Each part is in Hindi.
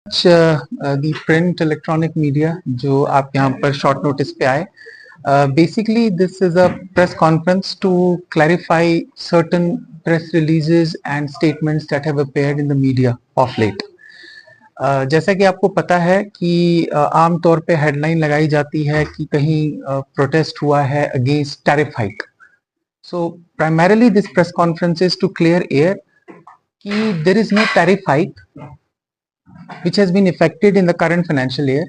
दी प्रिंट इलेक्ट्रॉनिक मीडिया जो आप यहाँ पर शॉर्ट नोटिस पे आए. Basically, this is a press conference to clarify certain press releases and statements that have appeared in the media of late. जैसा कि आपको पता है कि आमतौर पे हेडलाइन लगाई जाती है कि कहीं प्रोटेस्ट हुआ है against tariff hike. So primarily this press conference is to clear air कि there is no tariff hike which has been effected in the current financial year,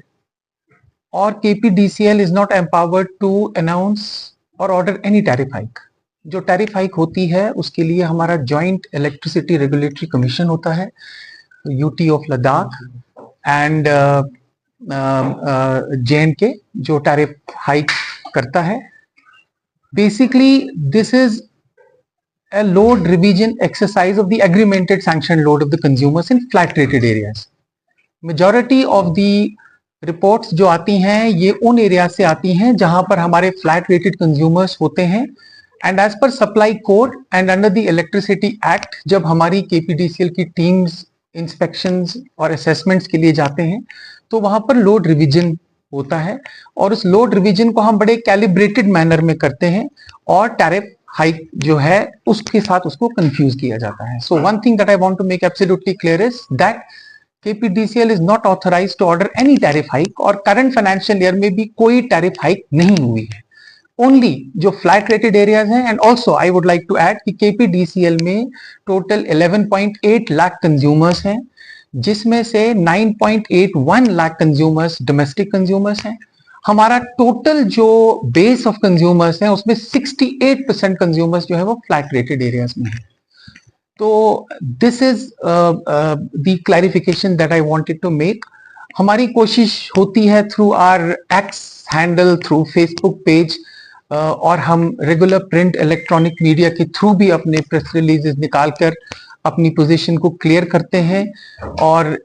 or KPDCL is not empowered to announce or order any tariff hike. जो टैरिफ हाइक होती है उसके लिए हमारा जॉइंट इलेक्ट्रिसिटी रेगुलेटरी कमीशन होता है, UT of Ladakh and JNK जो टैरिफ हाइक करता है. Basically this is a load revision exercise of the agreemented sanctioned load of the consumers in flat rated areas. Majority of the reports जो आती हैं ये उन एरिया से आती हैं जहां पर हमारे फ्लैट रेटेड कंज्यूमर्स होते हैं. And as per supply code and under the electricity act जब हमारी KPDCL की टीम्स इंस्पेक्शंस और असेसमेंट्स के लिए जाते हैं तो वहां पर लोड रिविजन होता है और उस लोड रिविजन को हम बड़े कैलिब्रेटेड मैनर में करते हैं और टैरिफ हाइक जो है उसके साथ उसको कंफ्यूज किया जाता है. So one thing that I want to make absolutely clear is that KPDCL is not authorized to order any tariff hike और करंट फाइनेंशियल ईयर में भी कोई टैरिफ हाइक नहीं हुई है. ओनली जो फ्लैट रेटेड एरियाज हैं. And also I would like to add कि KPDCL में टोटल 11.8 लाख कंज्यूमर्स हैं जिसमें से 9.81 लाख कंज्यूमर्स डोमेस्टिक कंज्यूमर्स हैं. हमारा टोटल जो बेस ऑफ कंज्यूमर्स हैं उसमें 68% कंज्यूमर्स जो है वो फ्लैट रेटेड एरियाज में है. तो this is the clarification that I wanted to make. हमारी कोशिश होती है through our X handle, through Facebook page और हम रेगुलर प्रिंट इलेक्ट्रॉनिक मीडिया के थ्रू भी अपने प्रेस रिलीजेस निकालकर अपनी पोजीशन को क्लियर करते हैं और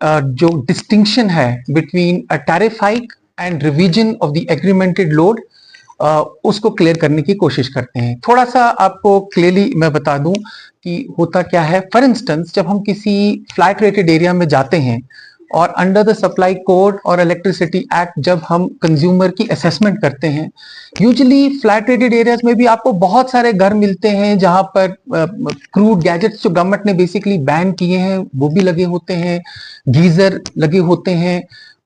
जो डिस्टिंक्शन है between a tariff hike and revision of the agreemented load उसको क्लियर करने की कोशिश करते हैं. थोड़ा सा आपको क्लियरली मैं बता दूं कि होता क्या है. फॉर इंस्टेंस जब हम किसी फ्लैट रेटेड एरिया में जाते हैं और अंडर द सप्लाई कोड और इलेक्ट्रिसिटी एक्ट जब हम कंज्यूमर की असेसमेंट करते हैं, यूजुअली फ्लैट रेटेड एरियाज में भी आपको बहुत सारे घर मिलते हैं जहां पर क्रूड गैजेट्स जो गवर्नमेंट ने बेसिकली बैन किए हैं वो भी लगे होते हैं, गीजर लगे होते हैं,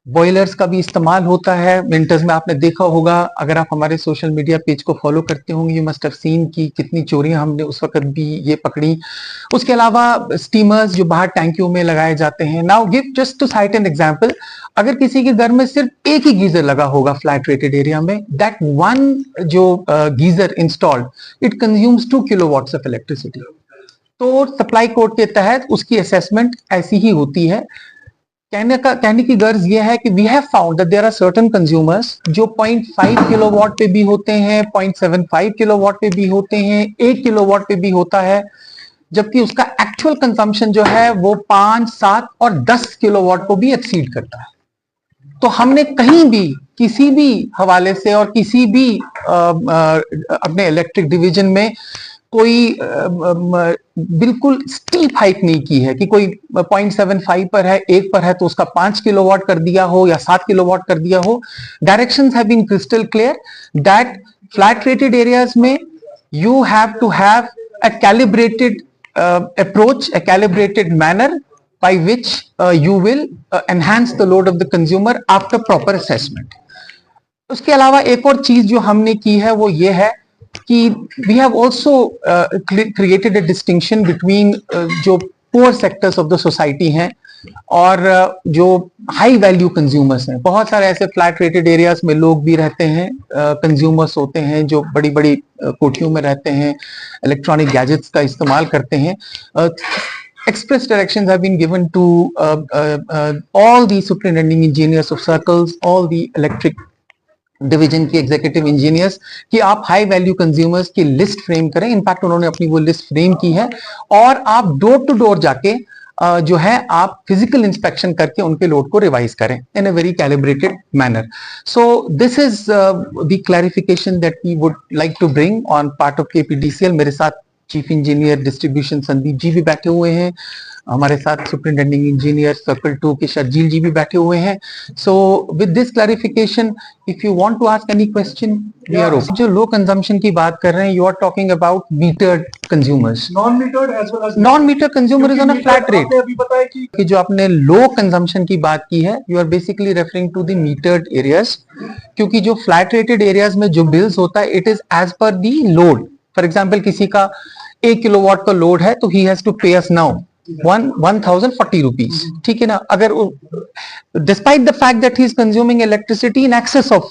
बॉयलर्स का भी इस्तेमाल होता है. विंटर्स में आपने देखा होगा, अगर आप हमारे सोशल मीडिया पेज को फॉलो करते होंगे, यू मस्ट हैव सीन कि कितनी चोरियां हमने उस वक्त भी ये पकड़ी. उसके अलावा स्टीमर्स जो बाहर टैंकियों में लगाए जाते हैं. Now give just to cite an example, अगर किसी के घर में सिर्फ एक ही गीजर लगा होगा फ्लैट रेटेड एरिया में, दैट वन जो geyser installed it consumes 2 kilowatts of electricity. तो सप्लाई कोड के तहत उसकी असेसमेंट ऐसी ही होती है. कहने की गर्ज ये है कि we have found that there are certain consumers जो 0.5 किलोवाट पे भी होते हैं, 0.75 किलोवाट पे भी होते हैं, 1 किलोवाट पे भी होता है, जबकि उसका एक्चुअल कंजम्पशन जो है वो 5, 7 और 10 किलोवाट को भी एक्सीड करता है. तो हमने कहीं भी किसी भी हवाले से और किसी भी अपने इलेक्ट्रिक डिवीजन में कोई बिल्कुल स्टीप हाइक नहीं की है कि कोई 0.75 पर है, 1 पर है तो उसका 5 किलोवाट कर दिया हो या 7 किलोवाट कर दिया हो. Directions have been crystal clear that flat rated areas में you have to have a calibrated approach, a calibrated manner by which you will enhance the load of the consumer after proper assessment. उसके अलावा एक और चीज जो हमने की है वो ये है कि we have also created a distinction between जो poor sectors of the society हैं और जो हाई वैल्यू कंज्यूमर्स हैं. बहुत सारे ऐसे फ्लैट रेटेड एरियाज में लोग भी रहते हैं, कंज्यूमर्स होते हैं जो बड़ी बड़ी कोठियों में रहते हैं, इलेक्ट्रॉनिक गैजेट्स का इस्तेमाल करते हैं. Express directions have been given to all the superintending engineers of circles, all the electric division की एग्जीक्यूटिव इंजीनियर्स कि आप हाई वैल्यू कंज्यूमर्स की लिस्ट फ्रेम करें. इनफैक्ट उन्होंने अपनी वो लिस्ट फ्रेम की है और आप डोर टू डोर जाके जो है आप फिजिकल इंस्पेक्शन करके उनके लोड को रिवाइज करें in a very calibrated manner. So this is the clarification that we would like to bring on part of KPDCL. मेरे साथ chief engineer distribution Sandeep ji भी बैठे हुए हैं, हमारे साथ सुपरिटेंडिंग इंजीनियर सर्कल 2 के शर्जील जी भी बैठे हुए हैं. So with this clarification, if you want to ask any question, we are open. जो लो कंजम्पशन की बात कर रहे हैं, you are talking about metered consumers. Non metered as well as non meter consumer is on a flat rate. आपने अभी बताया कि जो आपने लो कंजम्पशन की बात की है, you are basically referring to the metered areas, क्योंकि जो फ्लैट रेटेड एरियाज में जो बिल्स होता है, it is as per the load. For example किसी का 1 किलोवाट का लोड है, तो ही हैज टू पे अस नाउ 1040 रुपीज. ठीक है ना. अगर despite the fact that he is consuming electricity in excess of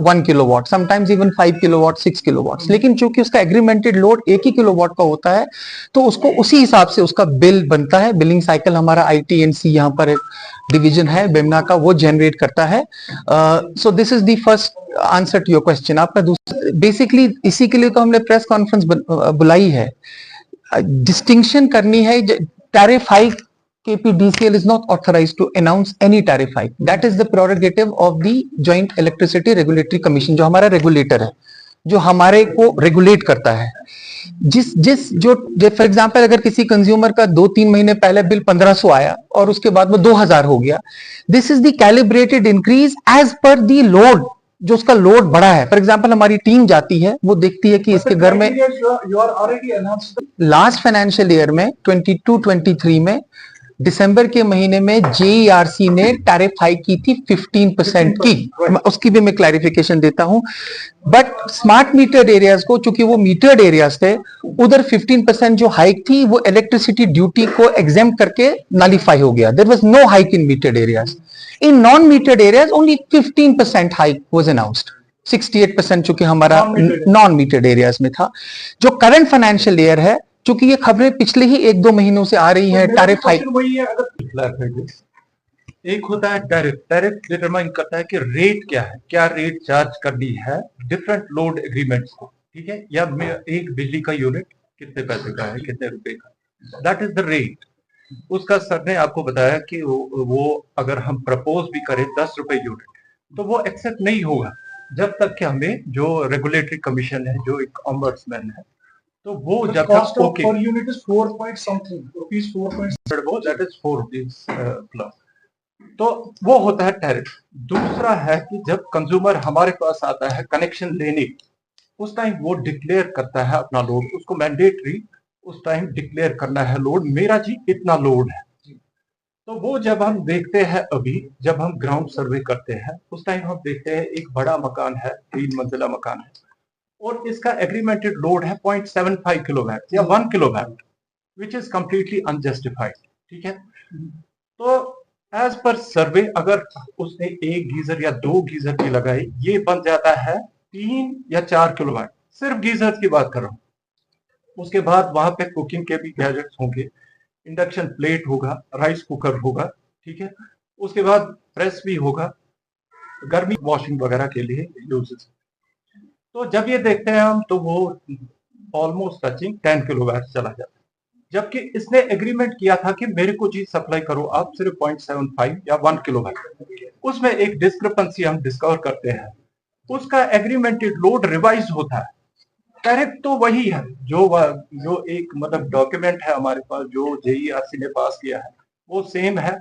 1 kilowatt, sometimes even 5 kilowatt, 6 kilowatt, लेकिन चूंकि उसका एग्रीमेंटेड लोड 1 ही किलोवाट का होता है, तो उसको उसी हिसाब से उसका बिल बनता है. बिलिंग साइकिल हमारा ITNC यहाँ पर एक डिवीजन है बेमना का, वो जनरेट करता है. So this is the first answer to your question. आपका दूसरा, बेसिकली इसी के लिए तो हमने प्रेस कॉन्फ्रेंस बुलाई है, डिस्टिंक्शन करनी है. Tariff hike, KPDCL is not authorized to announce any tariff hike. That is the prerogative of the Joint Electricity Regulatory Commission, जो हमारा रेगुलेटर है, जो हमारे को रेगुलेट करता है. जो फॉर एग्जांपल अगर किसी कंज्यूमर का 2-3 महीने पहले बिल 1500 आया और उसके बाद में 2000 हो गया, this is the calibrated increase as per the load. जो उसका लोड बढ़ा है, फॉर एग्जांपल हमारी टीम जाती है, वो देखती है कि इसके घर में लास्ट फाइनेंशियल ईयर में 22-23 में दिसंबर के महीने में JERC ने टैरिफ हाइक की थी 15% की. उसकी भी मैं क्लैरिफिकेशन देता हूं. बट स्मार्ट मीटर्ड एरियाज को, चूंकि वो मीटर्ड एरियाज थे, उधर 15% जो हाइक थी वो इलेक्ट्रिसिटी ड्यूटी को एग्जेम्प्ट करके नलिफाई हो गया. There was no hike in metered areas. In non metered areas only 15% hike was announced. 68% चूंकि हमारा नॉन मीटर्ड एरियाज में था. जो करंट फाइनेंशियल ईयर है, चूंकि ये खबरें पिछले ही 1-2 महीनों से आ रही है, टैरिफ हाइक. एक होता है टैरिफ. टैरिफ डिटरमाइन करता है कि रेट क्या है, क्या रेट चार्ज करनी है डिफरेंट लोड एग्रीमेंट्स को. ठीक है, या एक बिजली का यूनिट कितने पैसे का है, कितने रुपए का, दैट इज द रेट. उसका सर ने आपको बताया कि वो अगर हम प्रपोज भी करें 10 रुपए यूनिट, तो वो एक्सेप्ट नहीं होगा जब तक कि हमें जो रेगुलेटरी कमीशन है, जो एक ऑम्बड्समैन है, तो वो जब तक okay per unit is 4 point something rupees, 4 वो दैट इज 4 रुपीस प्लस. तो वो होता है टैरिफ. दूसरा है कि जब कंज्यूमर हमारे पास आता है कनेक्शन लेने, उस टाइम वो डिक्लेयर करता है अपना लोड. उसको मैंडेटरी उस टाइम डिक्लेयर करना है लोड, मेरा जी इतना लोड है. तो वो जब हम देखते हैं, अभी जब हम ग्राउंड सर्वे करते हैं, उस टाइम हम देखते हैं एक बड़ा मकान है, 3 मंजिला मकान है, और इसका एग्रीमेंटेड लोड है 0.75 किलोवाट या 1 kilowatt, which is completely unjustified. ठीक है, तो एज पर सर्वे अगर उसने 1 गीजर या 2 गीजर की लगाई, ये बन जाता है 3 या 4 किलोवाट. सिर्फ गीजर की बात कर रहा हूं. उसके बाद वहां पे कुकिंग के भी गैजेट्स होंगे, इंडक्शन प्लेट होगा, राइस कुकर होगा. ठीक है, उसके बाद प्रेस भी होगा, गर्मी वॉशिंग वगैरह के लिए यूजेस. तो जब ये देखते हैं हम, तो वो ऑलमोस्ट टचिंग 10 किलोवाट चला जाता है. जबकि इसने एग्रीमेंट किया था कि मेरे को चीज सप्लाई करो आप सिर्फ 0.75 या 1 किलोवाट. उसमें एक डिस्क्रिपेंसी हम डिस्कवर करते हैं. उसका एग्रीमेंटेड लोड रिवाइज होता है. टैरिफ तो वही है जो एक मतलब डॉक्यूमेंट है हमारे पास, जो JERC ने पास किया है, वो सेम है.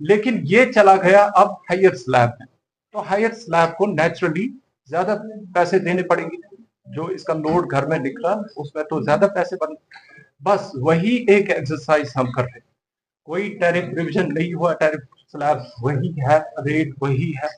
लेकिन ये चला गया अब हायर स्लैब में, तो हायर स्लैब को नेचुरली ज्यादा पैसे देने पड़ेंगे. जो इसका लोड घर में निकला, उसमें तो ज्यादा पैसे बन. बस वही एक एक्सरसाइज हम कर रहे हैं. कोई टैरिफ रिविजन नहीं हुआ, टैरिफ स्लैब वही है, रेट वही है.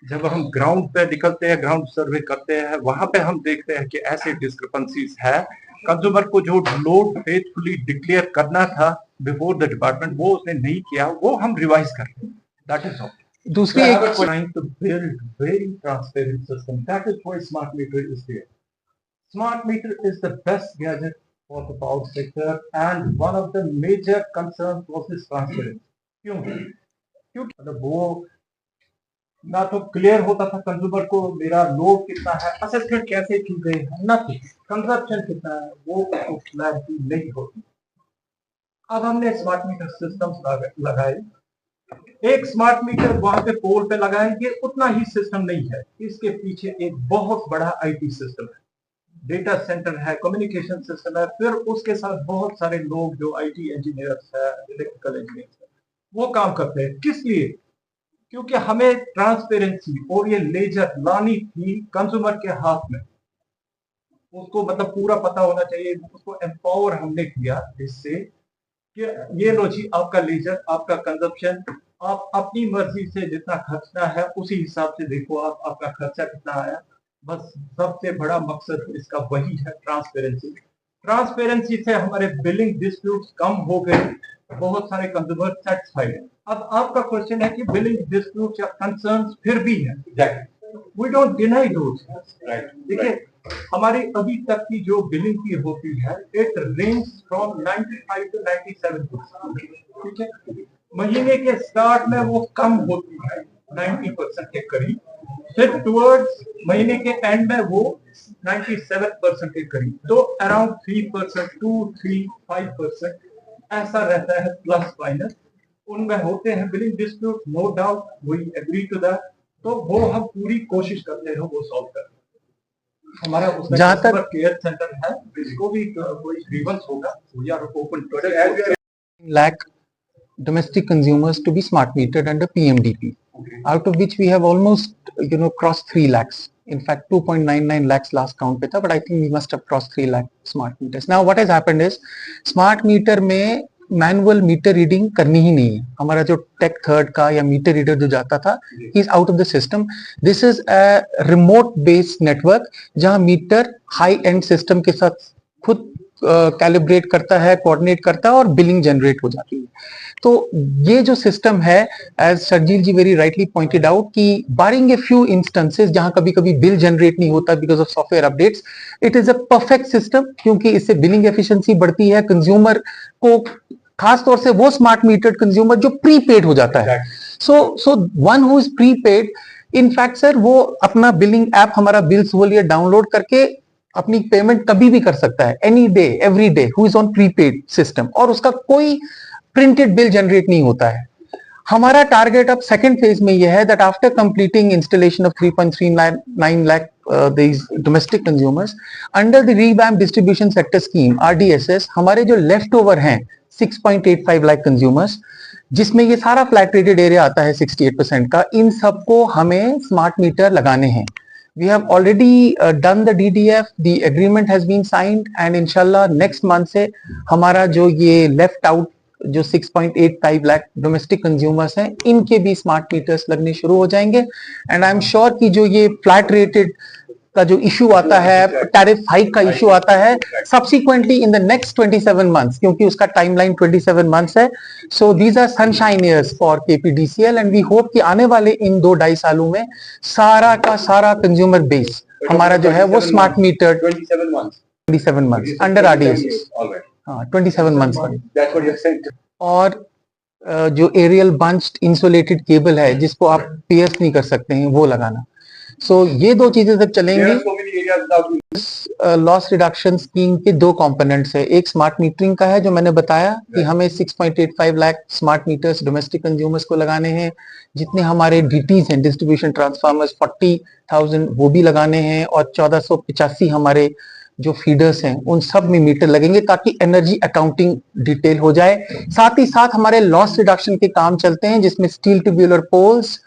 जब हम ग्राउंड पे निकलते हैं, ग्राउंड सर्वे करते हैं, वहां पे हम देखते हैं कि ऐसे डिस्क्रिपेंसीज है. कंज्यूमर को जो लोड फेथफुली डिक्लेयर करना था बिफोर द डिपार्टमेंट, वो उसने नहीं किया, वो हम रिवाइज करते हैं. That is all. दूसरी एक trying to build very transparent system. That is why smart meter is there. Smart meter is the best gadget for the power sector and one of the major concern was this transparency. क्यों? क्योंकि मतलब वो ना तो क्लियर होता था कंज्यूमर को मेरा लोड कितना है, असेसमेंट कैसे की गई है, ना कंजप्शन कितना है, वो क्लैरिटी नहीं होती. अब हमने स्मार्ट मीटर सिस्टम्स लगाए. एक स्मार्ट मीटर वहां पे पोल पे लगाए, ये उतना ही सिस्टम नहीं है. इसके पीछे एक बहुत बड़ा IT सिस्टम है. डेटा सेंटर है, कम्युनिकेशन सिस्टम है, फिर उसके साथ बहुत सारे लोग जो आईटी इंजीनियर्स है, इलेक्ट्रिकल इंजीनियर्स है, वो काम करते हैं। किस लिए? क्योंकि हमें ट्रांसपेरेंसी और ये लेजर लानी थी कंज्यूमर के हाथ में। उसको मतलब पूरा पता होना चाहिए, उसको एम्पावर हमने किया इससे कि ये लो जी आपका लेजर, आपका कंजप्शन, आप अपनी मर्जी से जितना खर्चना है उसी हिसाब से देखो आप, आपका खर्चा कितना आया। बस सबसे बड़ा मकसद इसका वही है, ट्रांसपेरेंसी। ट्रांसपेरेंसी से हमारे बिलिंग डिस्प्यूट्स कम हो गए, बहुत सारे कंज्यूमर सेटिस्फाइड हैं। अब आपका क्वेश्चन है कि बिलिंग डिस्प्यूट या कंसर्न्स फिर भी हैं। We don't deny those, right. देखिए हमारी अभी तक की जो बिलिंग की होती है, इट रेंज फ्रॉम 95 to 97%, ठीक है। महीने के स्टार्ट में वो कम होती है 90% के करीब, फिर टुवर्ड्स महीने के एंड में वो 97% के करीब, तो अराउंड 3% 2-3-5% ऐसा रहता है, प्लस माइनस उनमें होते हैं billing dispute, no doubt, we agree to that. तो वो हम पूरी कोशिश करते हैं वो सॉल्व करने। हमारा उसमें कस्टमर केयर सेंटर है, जिसको भी कोई ग्रीवेंस होगा we are open to lakh domestic consumers to be smart metered under PMDP, out of which we have almost crossed 3 lakhs. In fact 2.99 lakhs last count पे था, but I think we must have crossed 3 lakh smart meters. Now what has happened is smart meter में मैनुअल मीटर रीडिंग करनी ही नहीं है। हमारा जो टेक थर्ड का या मीटर रीडर जो जाता था, is out of the system. This is a remote based network जहां मीटर हाई एंड सिस्टम के साथ खुद कैलिब्रेट करता है, कोऑर्डिनेट करता है और बिलिंग जनरेट हो जाती है। तो ये जो सिस्टम है, एज शर्जील जी वेरी राइटली पॉइंटेड आउट, कि बारिंग ए फ्यू इंस्टेंसेस जहां कभी कभी बिल जनरेट नहीं होता because of software updates, it is a perfect system, क्योंकि इससे बिलिंग एफिशिएंसी बढ़ती है। कंज्यूमर को, खास तौर से वो स्मार्ट मीटर्ड कंज्यूमर जो प्रीपेड हो जाता है, so one who is prepaid, in fact sir वो अपना बिलिंग ऐप हमारा बिल्स वॉलियर डाउनलोड करके अपनी पेमेंट कभी भी कर सकता है, any day every day, who is on prepaid system, और उसका कोई प्रिंटेड बिल जनरेट नहीं होता है। हमारा टारगेट अब सेकंड फेज में यह है that after completing installation of 3.39 lakh these domestic consumers under the revamped distribution sector scheme RDSS, हमारे जो लेफ्ट ओवर हैं 6.85 lakh consumers, जिसमें ये सारा फ्लैट रेटेड एरिया आता है 68% का, इन सबको हमें स्मार्ट मीटर लगाने हैं। We have already done the DDF, the agreement has been signed, and inshallah next month से हमारा जो ये left out जो 6.85 लाख डोमेस्टिक कंज्यूमर्स हैं, इनके भी स्मार्ट मीटर्स लगने शुरू हो जाएंगे। एंड आई एम श्योर कि जो ये फ्लैट रेटेड का जो इशू आता है, टैरिफ हाइक का इशू आता है, subsequently in the next 27 months, क्योंकि उसका टाइमलाइन 27 मंथ्स है, so these are sunshine years for KPDCL, and we hope कि आने वाले इन 2-2.5 सालों में सारा का सारा कंज्यूमर बेस हमारा जो है वो smart meter 27 months under RDS, हाँ 27 मंथ्स। और जो एरियल बंच्ड इंसुलेटेड केबल है जिसको आप पियर्स नहीं कर सकते हैं, वो लगाना। सो ये दो चीजें जब चलेंगी। लॉस रिडक्शन स्कीम के दो कंपोनेंट्स है, एक स्मार्ट मीटरिंग का है जो मैंने बताया कि हमें 6.85 lakh smart meters domestic consumers को लगाने हैं। जितने हमारे डीटीज हैं, डिस्ट्रीब्यूशन ट्रांसफार्मर्स 40,000 वो भी लगाने हैं, और 1485 हमारे जो फीडर्स हैं उन सब में मीटर लगेंगे ताकि एनर्जी अकाउंटिंग डिटेल हो जाए। साथ ही साथ हमारे लॉस रिडक्शन के काम चलते हैं जिसमें स्टील ट्यूबुलर पोल्स,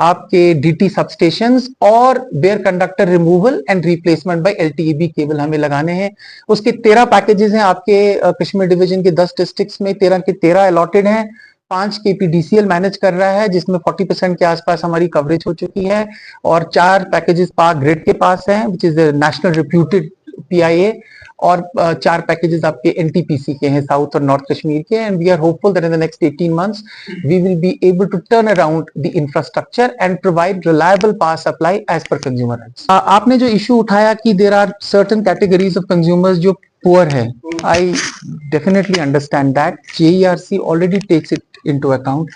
आपके डीटी सबस्टेशंस और bare conductor removal and replacement by LTEB cable हमें लगाने हैं। उसके 13 पैकेजेस हैं आपके कश्मीर डिवीजन के 10 डिस्ट्रिक्ट्स में, 13 के 13 अलॉटेड हैं। 5 केपीडीसीएल मैनेज कर रहा है जिसमें 40% के आसपास हमारी कवरेज हो चुकी है, और 4 पैकेजेस पावर ग्रिड के पास हैं which is national reputed PIA, और 4 पैकेजेस आपके एनटीपीसी के हैं साउथ और नॉर्थ कश्मीर के। And we are hopeful that in the next 18 months we will be able to turn around the infrastructure and provide reliable power supply as per consumer rights. आपने जो इशू उठाया कि there are certain categories of consumers जो पुअर है, I definitely understand that. JERC already takes it into account.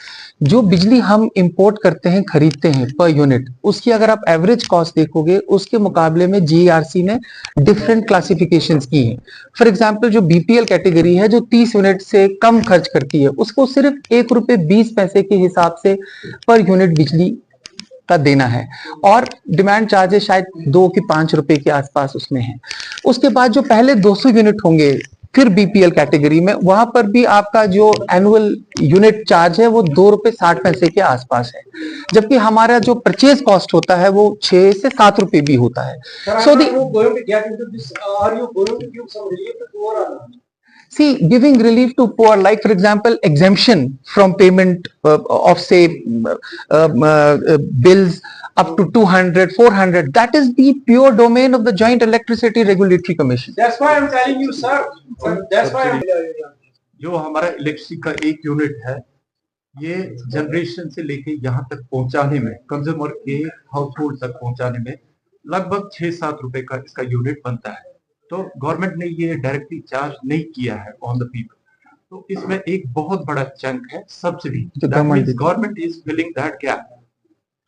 जो बिजली हम इंपोर्ट करते हैं, खरीदते हैं पर यूनिट, उसकी अगर आप एवरेज कॉस्ट देखोगे उसके मुकाबले में जेईआरसी ने डिफरेंट क्लासिफिकेशंस की हैं। फॉर एग्जांपल जो बीपीएल कैटेगरी है जो 30 यूनिट से कम खर्च करती है, उसको सिर्फ ₹1.20 के हिसाब से पर यूनिट बिजली का देना है, और डिमांड चार्जेस शायद 2 के 5 रुपए के आसपास उसमें है। उसके बाद जो पहले 200 यूनिट होंगे फिर बीपीएल कैटेगरी में, वहां पर भी आपका जो एनुअल यूनिट चार्ज है वो ₹2.60 के आसपास है, जबकि हमारा जो परचेज कॉस्ट होता है वो 6 से 7 रुपए भी होता है. So see, giving relief to poor, like for example, exemption from payment of say bills up to 200, 400, that is the pure domain of the Joint Electricity Regulatory Commission. That's why I'm telling you, sir. That's why I'm. जो हमारा इलेक्ट्रिसिटी का एक यूनिट है, ये जनरेशन से लेके यहाँ तक पहुंचाने में, कंज्यूमर के हाउस होल्ड तक पहुंचाने में लगभग 6-7 रुपए का इसका यूनिट बनता है. तो गवर्नमेंट ने ये डायरेक्टली चार्ज नहीं किया है ऑन द पीपल. तो इसमें एक बहुत बड़ा चंक है subsidy. Government is filling that gap.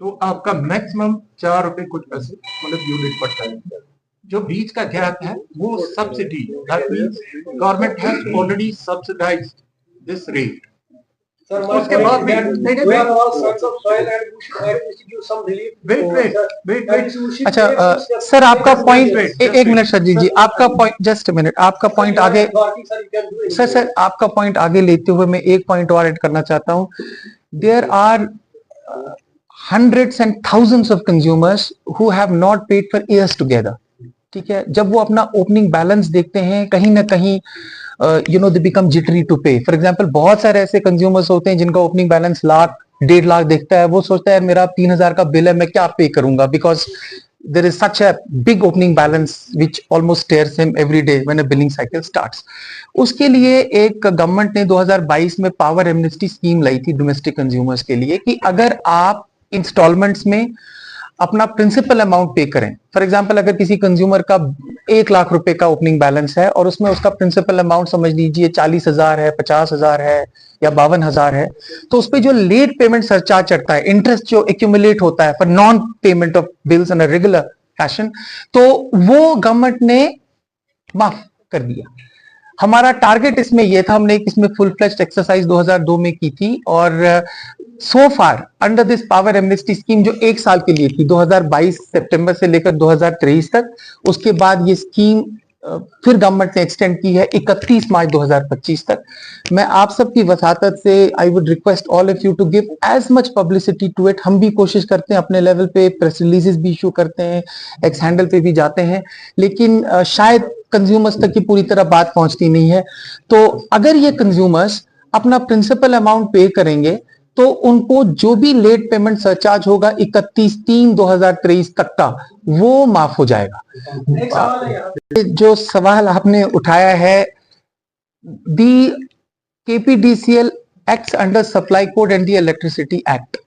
तो आपका मैक्सिमम 4 रुपए कुछ पैसे मतलब यूनिट पड़ता है. जो बीच का गैप है वो subsidy. That means government has already subsidised this rate. उसके बाद भी अच्छा सर, आपका पॉइंट एक मिनट सर जी, आपका पॉइंट जस्ट मिनट, आपका पॉइंट आगे सर आपका पॉइंट आगे लेते हुए मैं एक पॉइंट और ऐड करना चाहता हूँ. There are hundreds and thousands of consumers who have not paid for years together. ठीक है, जब वो अपना ओपनिंग बैलेंस देखते हैं कहीं ना कहीं they become jittery to pay. For example, बहुत सारे ऐसे कंज्यूमर्स होते हैं जिनका ओपनिंग बैलेंस लाख 1.5 लाख देखता है. वो सोचता है मेरा 3,000 का बिल है, मैं क्या पे करूंगा, because there is such a big opening balance which almost stares him every day when a billing cycle starts. उसके लिए एक गवर्नमेंट ने 2022 में पावर एमनेस्टी स्कीम लाई थी डोमेस्टिक कंज्यूमर्स के लिए कि अगर आप इंस्टॉलमेंट्स में अपना प्रिंसिपल अमाउंट पे करें. फॉर एग्जांपल, अगर किसी कंज्यूमर का 1 लाख रुपए का ओपनिंग बैलेंस है और उसमें उसका प्रिंसिपल अमाउंट समझ लीजिए 40,000 है, 50,000 है या 52,000 है, तो उस पे जो लेट पेमेंट सरचार्ज चढ़ता है, इंटरेस्ट जो एक्यूमुलेट होता है for non payment of bills in a regular fashion, तो वो गवर्नमेंट ने माफ कर दिया. हमारा टारगेट इसमें यह था, हमने इसमें फुल फ्लेज्ड एक्सरसाइज 2002 में की थी और so far under this power amnesty scheme जो 1 साल के लिए थी, 2022 सितंबर से लेकर 2023 तक, उसके बाद ये स्कीम फिर गवर्नमेंट ने एक्सटेंड की है 31 मार्च 2025 तक. मैं आप सबकी वसातत से I would request all of you to give as much publicity to it. हम भी कोशिश करते हैं अपने लेवल पे, प्रेस रिलीजेस भी इशू करते हैं, एक्स हैंडल पे भी जाते हैं, लेकिन शायद कंज्यूमर्स तक की पूरी तरह बात पहुंचती नहीं है. तो अगर ये कंज्यूमर्स अपना प्रिंसिपल अमाउंट पे करेंगे तो उनको जो भी लेट पेमेंट सरचार्ज होगा 31/3/2023 तक का, वो माफ हो जाएगा. जो सवाल आपने उठाया है, दी KPDCL acts under Supply Code and the Electricity Act.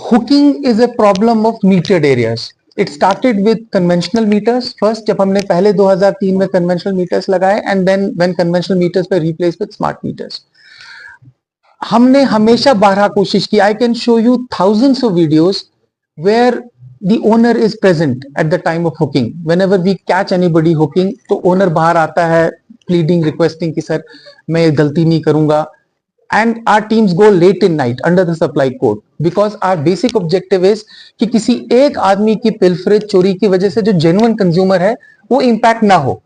Hooking is a problem of metered areas. It started with conventional meters first, जब हमने पहले 2003 में conventional meters लगाए, and then when conventional meters were replaced with smart meters. हमने हमेशा बारहा कोशिश की. I can show you thousands of videos where the owner is present at the time of hooking. Whenever we catch anybody hooking, तो ओनर बाहर आता है pleading, requesting कि सर मैं गलती नहीं करूंगा. And our teams go late in night under the supply code because our basic objective is कि किसी एक आदमी की पिलफरेज चोरी की वजह से जो genuine consumer है वो impact ना हो.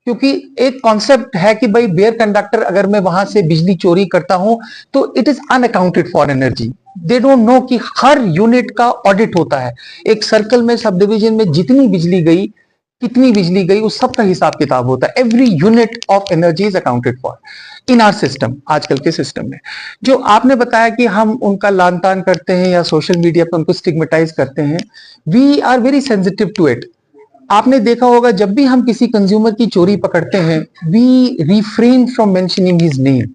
क्योंकि एक कॉन्सेप्ट है कि भाई बेयर कंडक्टर, अगर मैं वहां से बिजली चोरी करता हूं तो it is unaccounted for energy. They don't know कि हर यूनिट का ऑडिट होता है. एक सर्कल में, सब डिवीजन में जितनी बिजली गई, कितनी बिजली गई, उस सब का हिसाब किताब होता है. Every unit of energy is accounted for in our system. आजकल के सिस्टम में जो आपने बताया कि हम उनका लान तान करते हैं या सोशल मीडिया पर उनको स्टिग्मेटाइज करते हैं, we are very sensitive to it. आपने देखा होगा जब भी हम किसी कंज्यूमर की चोरी पकड़ते हैं, we refrain from mentioning his name.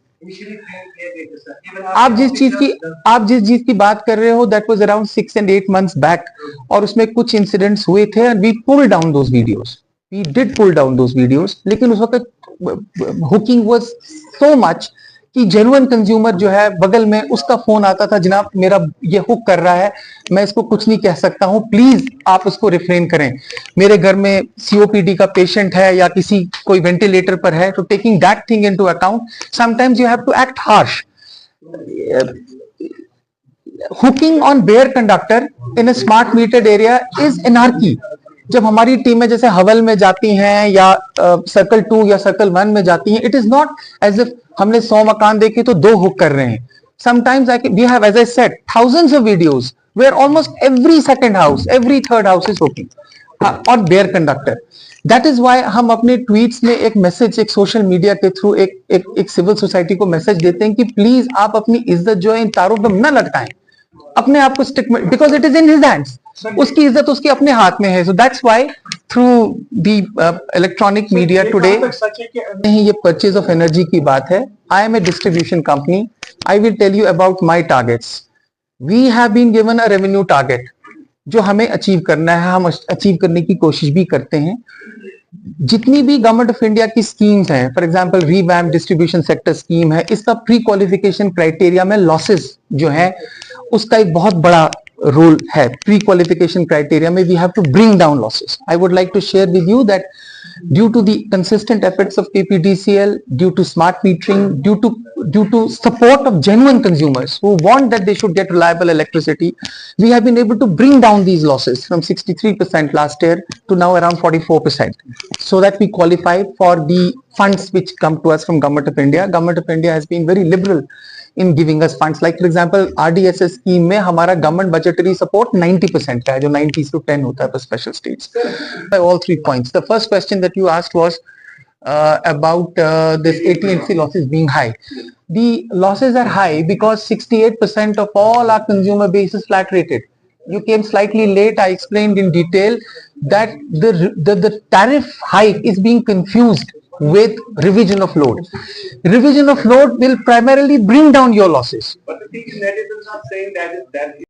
आप जिस चीज की बात कर रहे हो, that was around 6 and 8 months back, और उसमें कुछ इंसिडेंट्स हुए थे and we pull down those videos. We did pull down those videos. लेकिन उस वक्त हुकिंग वाज सो मच कि जेन्युइन कंज्यूमर जो है बगल में, उसका फोन आता था, जनाब मेरा ये हुक कर रहा है, मैं इसको कुछ नहीं कह सकता हूं, प्लीज आप उसको रिफ्रेन करें. मेरे घर में COPD का पेशेंट है या किसी कोई वेंटिलेटर पर है, तो taking that thing into account, sometimes you have to act harsh. Hooking on bare conductor in a smart metered area is anarchy. जब हमारी टीमें जैसे हवल में जाती हैं या सर्कल 2 या सर्कल 1 में जाती हैं, it is not as if हमने 100 मकान देखे तो 2 हुक कर रहे हैं. Sometimes we have, as I said, thousands of videos where almost every second house, every third house is hooking or bare conductor. That is why हम अपने ट्वीट्स में एक मैसेज, एक सोशल मीडिया के थ्रू एक सिविल सोसाइटी को मैसेज देते हैं कि प्लीज आप अपनी इज्जत जो है इन तारों पर न लटकाएं, अपने आप को स्टिक में, because it is in his hands. उसकी इज्जत उसके अपने हाथ में है. So that's why through the electronic media today, नहीं ये परचेज ऑफ एनर्जी की बात है. I am a distribution company. I will tell you about my targets. We have been given a revenue target जो हमें अचीव करना है. हम अचीव करने की कोशिश भी करते हैं. जितनी भी गवर्नमेंट ऑफ इंडिया की स्कीम्स हैं, for example revamp distribution sector scheme है, इसका प्री क्वालिफिकेशन क्राइटेरिया में लॉसेस जो है उसका एक बहुत बड़ा रोल है. प्री क्वालिफिकेशन क्राइटेरिया में we have to bring down losses. I would like to share with you that due to the consistent efforts of KPDCL, due to smart metering, due to support of genuine consumers who want that they should get reliable electricity, we have been able to bring down these losses from 63% last year to now around 44%, so that we qualify for the funds which come to us from Government of India. Government of India has been very liberal in giving us funds. Like for example, RDSS scheme में हमारा government budgetary support 90% का है, जो 90 to 10 होता है for special states. All 3 points. The first question that you asked was about this AT&C losses being high. The losses are high because 68% of all our consumer base is flat rated. You came slightly late. I explained in detail that the tariff hike is being confused with revision of load. Revision of load will primarily bring down your losses. But these netizens are saying that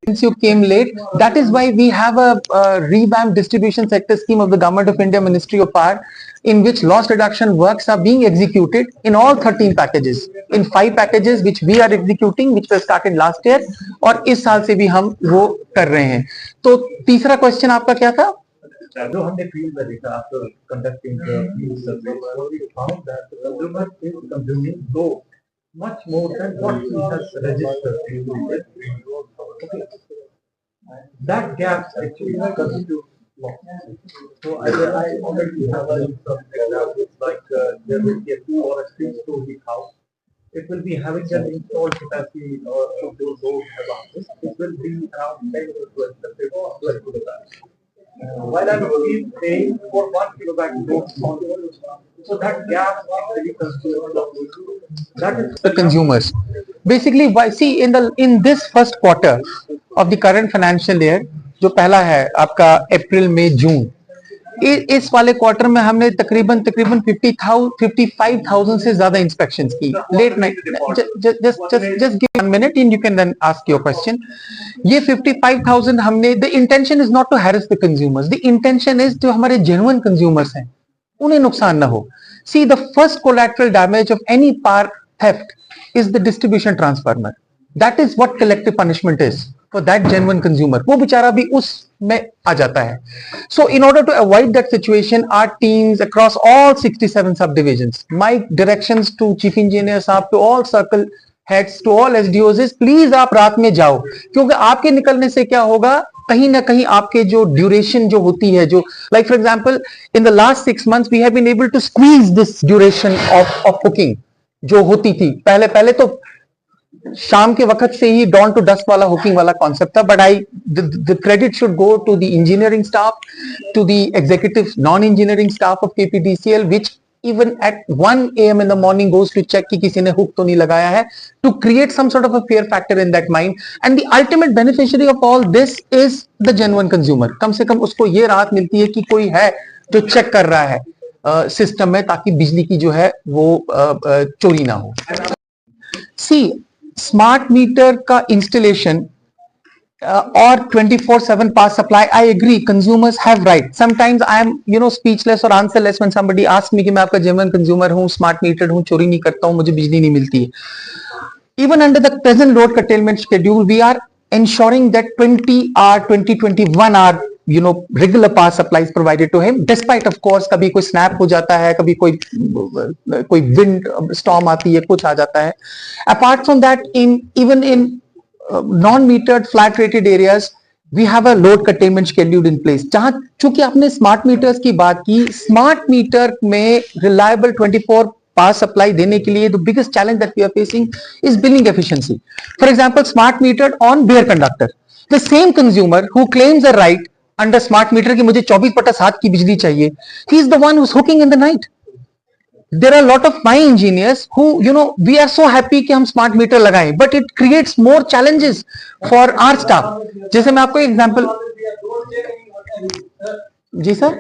Since you came late, that is why we have a revamped distribution sector scheme of the Government of India Ministry of Power, in which loss reduction works are being executed in all 13 packages, in 5 packages which we are executing, which were started last year, और इस साल से भी हम वो कर रहे हैं. तो तीसरा क्वेश्चन आपका क्या था? जो हमने फील्ड में देखा after conducting field survey, we found that the consumer is consuming too much more than what he has registered. Okay. That gap actually constitutes loss. So I already have some examples like there will be a 2 or a 3-story house. It will be having an installed capacity of those houses. It will be around 10 to 12 kilowatts. While I'm paying for 1 kilowatt load, so that gap actually constitutes that is the consumers. Basically, why see in this first quarter of the current financial year, जो पहला है आपका अप्रैल मई जून, इस वाले क्वार्टर में हमने तकरीबन 55,000 से ज्यादा इंस्पेक्शंस की. Late night, just give 1 minute and you can then ask your question. ये 55,000 हमने, the intention is not to harass the consumers. The intention is जो हमारे genuine consumers हैं उन्हें नुकसान ना हो. See, the first collateral damage of any power theft is the distribution transformer. That is what collective punishment is for that genuine consumer. वो बेचारा भी उस में आ जाता है. So in order to avoid that situation, our teams across all 67 subdivisions, my directions to chief engineer साहब, to all circle heads, to all SDOs is please आप रात में जाओ, क्योंकि आपके निकलने से क्या होगा, कहीं ना कहीं आपके जो ड्यूरेशन जो होती है, जो like for example in the last 6 months we have been able to squeeze this duration of cooking जो होती थी. पहले तो शाम के वक्त से ही dawn to dusk वाला हुकिंग वाला कॉन्सेप्ट था. But the credit should go to the engineering staff, to the executive non-engineering staff of KPDCL, which even at 1 AM in the morning goes to check कि किसी ने हुक तो नहीं लगाया है, to create some sort of a fear factor in that mind. And the ultimate beneficiary of all this is the genuine consumer. कम से कम उसको ये राहत मिलती है कि कोई है जो चेक कर रहा है सिस्टम में, ताकि बिजली की जो है वो चोरी ना हो. See, स्मार्ट मीटर का इंस्टॉलेशन और 24/7 power supply, I agree, consumers have right. Sometimes I am speechless और answerless when somebody asks me कि मैं आपका जेन्युइन कंज्यूमर हूं, स्मार्ट मीटर हूं, चोरी नहीं करता हूं, मुझे बिजली नहीं मिलती है. Even under the present load curtailment schedule, we are ensuring that 21 hour regular power supply is provided to him, despite of course कभी कोई snap हो जाता है, कभी कोई wind storm आती है, कुछ आ जाता है. Apart from that, even in non-metered flat rated areas, we have a load containment schedule in place. जहां चूंकि आपने स्मार्ट मीटर्स की बात की, स्मार्ट मीटर में रिलायबल 24 पावर सप्लाई देने के लिए the biggest challenge that we are facing is billing efficiency. For example, smart meter on bare conductor, the same consumer who claims a right under smart meter की मुझे 24/7 की बिजली चाहिए, he is the one who is hooking in the night. There are a lot of my engineers who, we are so happy कि हम स्मार्ट मीटर लगाएं, but it creates more challenges for our staff. जैसे मैं आपको एग्जांपल, जी सर,